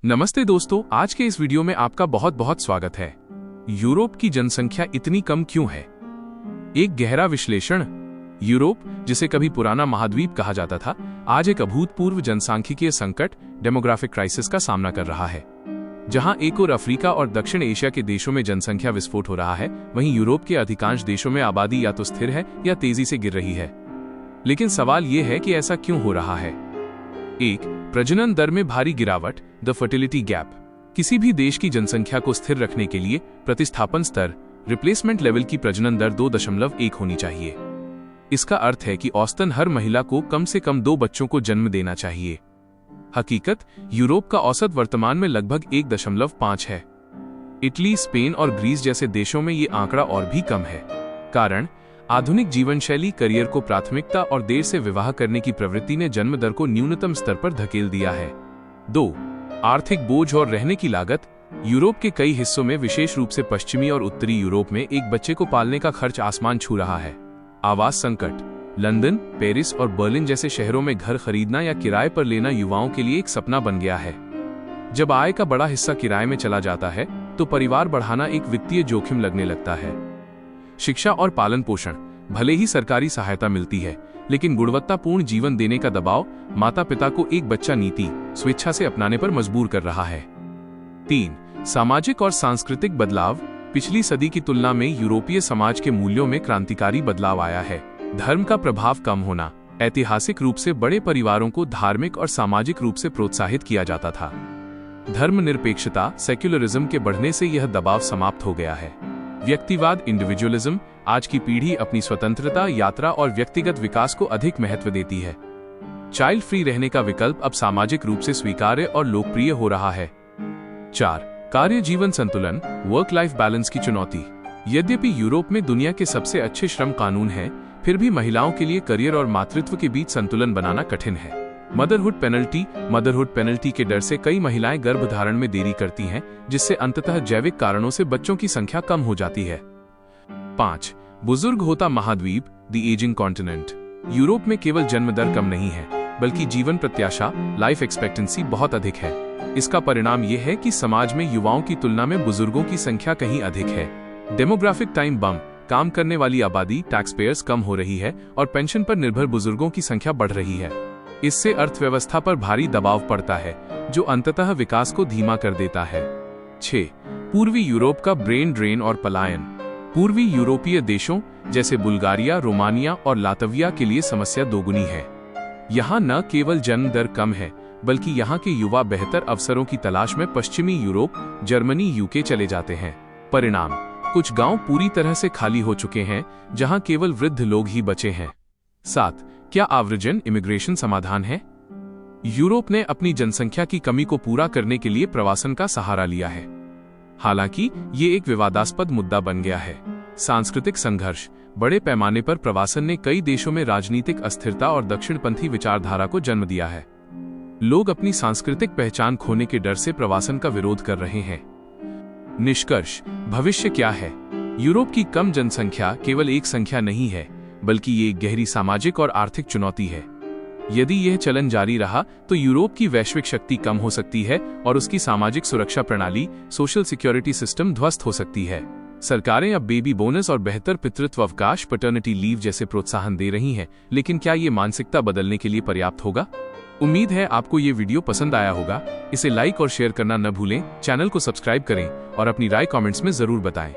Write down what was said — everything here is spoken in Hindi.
नमस्ते दोस्तों, आज के इस वीडियो में आपका बहुत बहुत स्वागत है। यूरोप की जनसंख्या इतनी कम क्यों है? एक गहरा विश्लेषण। यूरोप, जिसे कभी पुराना महाद्वीप कहा जाता था, आज एक अभूतपूर्व जनसांख्यिकीय संकट, डेमोग्राफिक क्राइसिस का सामना कर रहा है। जहां एक ओर अफ्रीका और दक्षिण एशिया के देशों में जनसंख्या विस्फोट हो रहा है, वहीं यूरोप के अधिकांश देशों में आबादी या तो स्थिर है या तेजी से गिर रही है। लेकिन सवाल यह है कि ऐसा क्यों हो रहा है? एक, प्रजनन दर में भारी गिरावट, द फर्टिलिटी गैप। किसी भी देश की जनसंख्या को स्थिर रखने के लिए प्रतिस्थापन स्तर, रिप्लेसमेंट लेवल की प्रजनन दर 2.1 होनी चाहिए। इसका अर्थ है कि औसतन हर महिला को कम से कम 2 बच्चों को जन्म देना चाहिए। हकीकत, यूरोप का औसत वर्तमान में लगभग 1.5 है। इटली, स्पेन और ग्रीस जैसे देशों में ये आंकड़ा और भी कम है। कारण, आधुनिक जीवन शैली, करियर को प्राथमिकता और देर से विवाह करने की प्रवृत्ति ने जन्म दर को न्यूनतम स्तर पर धकेल दिया है। 2, आर्थिक बोझ और रहने की लागत। यूरोप के कई हिस्सों में, विशेष रूप से पश्चिमी और उत्तरी यूरोप में, एक बच्चे को पालने का खर्च आसमान छू रहा है। आवास संकट। लंदन, पेरिस और बर्लिन जैसे शहरों में घर खरीदना या किराए पर लेना युवाओं के लिए एक सपना बन गया है। जब आय का बड़ा हिस्सा किराए में चला जाता है, तो परिवार बढ़ाना एक वित्तीय जोखिम लगने लगता है। शिक्षा और पालन पोषण। भले ही सरकारी सहायता मिलती है, लेकिन गुणवत्तापूर्ण जीवन देने का दबाव माता पिता को एक बच्चा नीति स्वेच्छा से अपनाने पर मजबूर कर रहा है। 3, सामाजिक और सांस्कृतिक बदलाव। पिछली सदी की तुलना में यूरोपीय समाज के मूल्यों में क्रांतिकारी बदलाव आया है। धर्म का प्रभाव कम होना। ऐतिहासिक रूप से बड़े परिवारों को धार्मिक और सामाजिक रूप से प्रोत्साहित किया जाता था। धर्मनिरपेक्षता, सेक्युलरिज्म के बढ़ने से यह दबाव समाप्त हो गया है। व्यक्तिवाद, इंडिविजुअलिज्म। आज की पीढ़ी अपनी स्वतंत्रता, यात्रा और व्यक्तिगत विकास को अधिक महत्व देती है। चाइल्ड फ्री रहने का विकल्प अब सामाजिक रूप से स्वीकार्य और लोकप्रिय हो रहा है। 4, कार्य जीवन संतुलन, वर्क लाइफ बैलेंस की चुनौती। यद्यपि यूरोप में दुनिया के सबसे अच्छे श्रम कानून हैं, फिर भी महिलाओं के लिए करियर और मातृत्व के बीच संतुलन बनाना कठिन है। मदरहुड पेनल्टी के डर से कई महिलाएं गर्भधारण में देरी करती हैं, जिससे अंततः जैविक कारणों से बच्चों की संख्या कम हो जाती है। 5, बुजुर्ग होता महाद्वीप, द एजिंग कॉन्टिनेंट। यूरोप में केवल जन्म दर कम नहीं है, बल्कि जीवन प्रत्याशा, लाइफ एक्सपेक्टेंसी बहुत अधिक है। इसका परिणाम यह है कि समाज में युवाओं की तुलना में बुजुर्गों की संख्या कहीं अधिक है। Demographic time bomb. काम करने वाली आबादी, टैक्स पेयर्स कम हो रही है और पेंशन पर निर्भर बुजुर्गों की संख्या बढ़ रही है। इससे अर्थव्यवस्था पर भारी दबाव पड़ता है, जो अंततः विकास को धीमा कर देता है। 6, पूर्वी यूरोप का ब्रेन ड्रेन और पलायन। पूर्वी यूरोपीय देशों जैसे बुल्गारिया, रोमानिया और लातविया के लिए समस्या दोगुनी है। यहाँ न केवल जन्म दर कम है, बल्कि यहाँ के युवा बेहतर अवसरों की तलाश में पश्चिमी यूरोप, जर्मनी, यूके चले जाते हैं। परिणाम, कुछ गांव पूरी तरह से खाली हो चुके हैं, जहां केवल वृद्ध लोग ही बचे हैं। 7, क्या आव्रजन इमिग्रेशन समाधान है? यूरोप ने अपनी जनसंख्या की कमी को पूरा करने के लिए प्रवासन का सहारा लिया है। हालांकि ये एक विवादास्पद मुद्दा बन गया है। सांस्कृतिक संघर्ष। बड़े पैमाने पर प्रवासन ने कई देशों में राजनीतिक अस्थिरता और दक्षिणपंथी विचारधारा को जन्म दिया है। लोग अपनी सांस्कृतिक पहचान खोने के डर से प्रवासन का विरोध कर रहे हैं। निष्कर्ष, भविष्य क्या है? यूरोप की कम जनसंख्या केवल एक संख्या नहीं है, बल्कि ये एक गहरी सामाजिक और आर्थिक चुनौती है। यदि यह चलन जारी रहा, तो यूरोप की वैश्विक शक्ति कम हो सकती है और उसकी सामाजिक सुरक्षा प्रणाली, सोशल सिक्योरिटी सिस्टम ध्वस्त हो सकती है। सरकारें अब बेबी बोनस और बेहतर पितृत्व अवकाश, पैटर्निटी लीव जैसे प्रोत्साहन दे रही हैं, लेकिन क्या ये मानसिकता बदलने के लिए पर्याप्त होगा? उम्मीद है आपको ये वीडियो पसंद आया होगा। इसे लाइक और शेयर करना न भूलें, चैनल को सब्सक्राइब करें और अपनी राय कमेंट्स में जरूर बताएं।